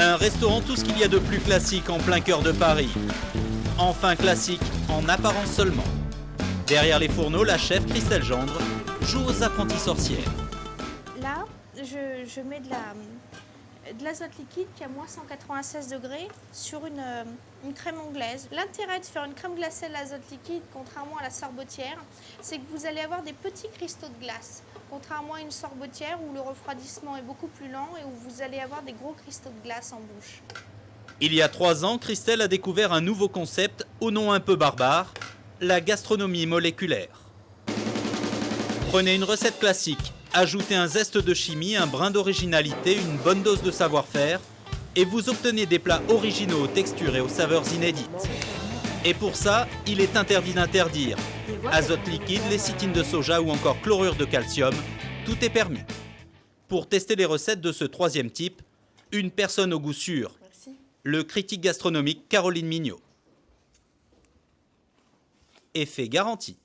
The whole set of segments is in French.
Un restaurant tout ce qu'il y a de plus classique en plein cœur de Paris. Enfin classique en apparence seulement. Derrière les fourneaux, la chef Christelle Gendre joue aux apprentis sorcières. Là, je mets de l'azote liquide qui est à moins 196 degrés sur une crème anglaise. L'intérêt de faire une crème glacée à l'azote liquide, contrairement à la sorbetière, c'est que vous allez avoir des petits cristaux de glace. Contrairement à une sorbetière où le refroidissement est beaucoup plus lent et où vous allez avoir des gros cristaux de glace en bouche. Il y a 3 ans, Christelle a découvert un nouveau concept au nom un peu barbare, la gastronomie moléculaire. Prenez une recette classique, ajoutez un zeste de chimie, un brin d'originalité, une bonne dose de savoir-faire et vous obtenez des plats originaux aux textures et aux saveurs inédites. Et pour ça, il est interdit d'interdire. Azote liquide, lécithine de soja ou encore chlorure de calcium, tout est permis. Pour tester les recettes de ce 3e type, une personne au goût sûr, le critique gastronomique Caroline Mignot. Effet garanti.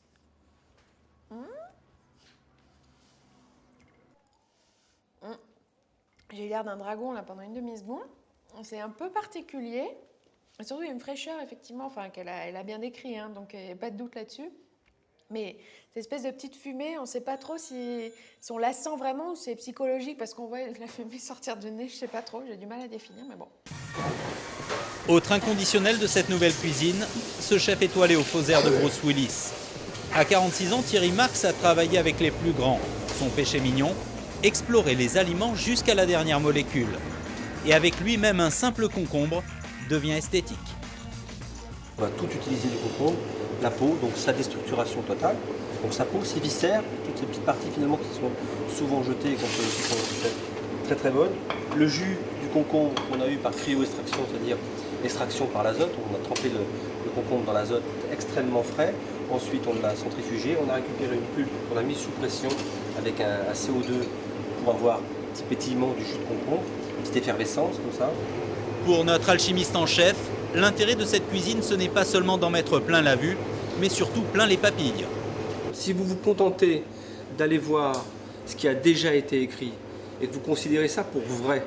J'ai l'air d'un dragon là pendant une demi-seconde. C'est un peu particulier. Et surtout, il y a une fraîcheur, effectivement, enfin, elle a bien décrit, hein, donc il n'y a pas de doute là-dessus. Mais cette espèce de petite fumée, on ne sait pas trop si on la sent vraiment ou c'est psychologique parce qu'on voit la fumée sortir du nez, je ne sais pas trop, j'ai du mal à définir, mais bon. Autre inconditionnel de cette nouvelle cuisine, ce chef étoilé aux faux airs de Bruce Willis. À 46 ans, Thierry Marx a travaillé avec les plus grands. Son péché mignon, explorer les aliments jusqu'à la dernière molécule. Et avec lui-même un simple concombre devient esthétique. On va tout utiliser du concombre, la peau, donc sa déstructuration totale, donc sa peau, ses viscères, toutes ces petites parties finalement qui sont souvent jetées quand qui sont très très bonnes. Le jus du concombre qu'on a eu par cryo-extraction, c'est-à-dire extraction par l'azote, on a trempé le concombre dans l'azote extrêmement frais, ensuite on l'a centrifugé, on a récupéré une pulpe qu'on a mise sous pression avec un CO2 pour avoir un petit pétillement du jus de concombre, une petite effervescence comme ça. Pour notre alchimiste en chef, l'intérêt de cette cuisine, ce n'est pas seulement d'en mettre plein la vue, mais surtout plein les papilles. Si vous vous contentez d'aller voir ce qui a déjà été écrit et que vous considérez ça pour vrai,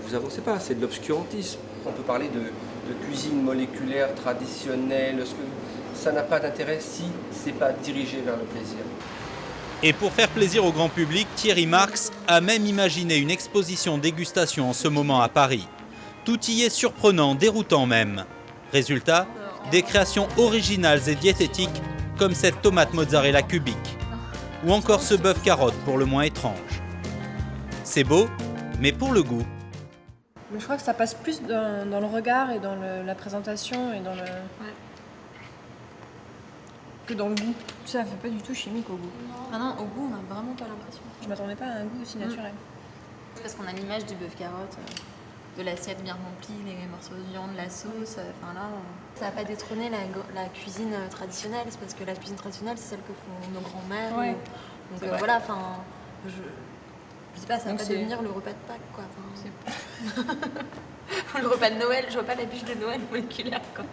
vous avancez pas, c'est de l'obscurantisme. On peut parler de cuisine moléculaire traditionnelle, ça n'a pas d'intérêt si ce n'est pas dirigé vers le plaisir. Et pour faire plaisir au grand public, Thierry Marx a même imaginé une exposition dégustation en ce moment à Paris. Tout y est surprenant, déroutant même. Résultat, des créations originales et diététiques comme cette tomate mozzarella cubique. Ou encore ce bœuf carotte pour le moins étrange. C'est beau, mais pour le goût. Mais je crois que ça passe plus dans le regard et dans la présentation et dans le... Ouais. que dans le goût. Ça fait pas du tout chimique au goût. Ah non, au goût, on n'a vraiment pas l'impression. Je m'attendais pas à un goût aussi naturel. Parce qu'on a l'image du bœuf carotte, de l'assiette bien remplie, les morceaux de viande, la sauce. Enfin là, ça va pas détrôner la cuisine traditionnelle, c'est parce que la cuisine traditionnelle, c'est celle que font nos grands-mères. Ouais. Donc voilà, enfin, je sais pas, ça va pas devenir le repas de Pâques, quoi. Le repas de Noël, je vois pas la bûche de Noël moléculaire, quoi.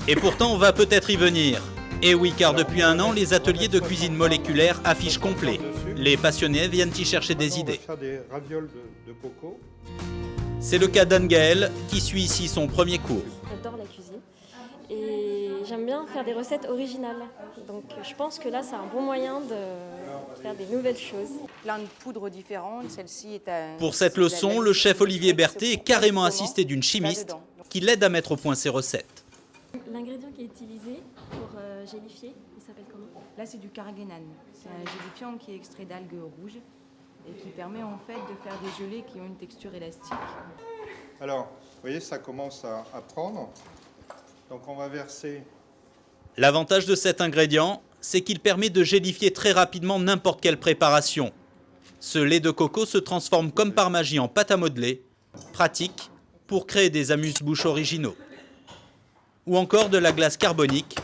Et pourtant, on va peut-être y venir. Et oui, car depuis 1 an, les ateliers de cuisine moléculaire affichent complet. Les passionnés viennent y chercher des idées. On va faire des ravioles de coco. C'est le cas d'Anne Gaëlle, qui suit ici son premier cours. J'adore la cuisine et j'aime bien faire des recettes originales. Donc je pense que là, c'est un bon moyen de faire des nouvelles choses. Plein de poudres différentes. Celle-ci est à... Pour cette leçon, le chef Olivier Berthet est carrément assisté d'une chimiste qui l'aide à mettre au point ses recettes. L'ingrédient qui est utilisé pour gélifier, il s'appelle comment? Là, c'est du carguenan. C'est un gélifiant qui est extrait d'algues rouges et qui permet en fait de faire des gelées qui ont une texture élastique. Alors, vous voyez, ça commence à prendre. Donc on va verser... L'avantage de cet ingrédient, c'est qu'il permet de gélifier très rapidement n'importe quelle préparation. Ce lait de coco se transforme comme par magie en pâte à modeler, pratique pour créer des amuse-bouches originaux. Ou encore de la glace carbonique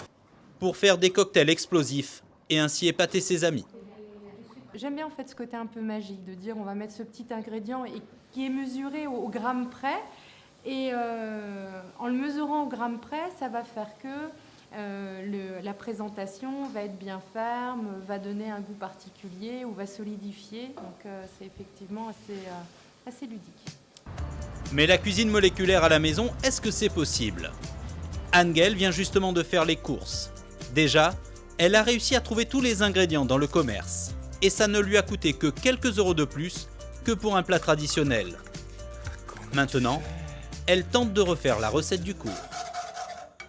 pour faire des cocktails explosifs et ainsi épater ses amis. J'aime bien en fait ce côté un peu magique de dire on va mettre ce petit ingrédient et qui est mesuré au gramme près et en le mesurant au gramme près, ça va faire que la présentation va être bien ferme, va donner un goût particulier ou va solidifier. Donc c'est effectivement assez ludique. Mais la cuisine moléculaire à la maison, est-ce que c'est possible? Angel vient justement de faire les courses. Déjà, elle a réussi à trouver tous les ingrédients dans le commerce. Et ça ne lui a coûté que quelques euros de plus que pour un plat traditionnel. Maintenant, elle tente de refaire la recette du cours.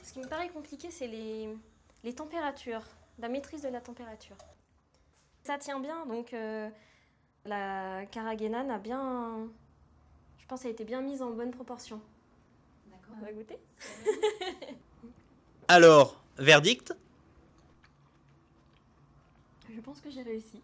Ce qui me paraît compliqué, c'est les températures, la maîtrise de la température. Ça tient bien, donc la carrageenan a bien... Je pense qu'elle a été bien mise en bonne proportion. D'accord. On va goûter? Alors, verdict? Je pense que j'ai réussi.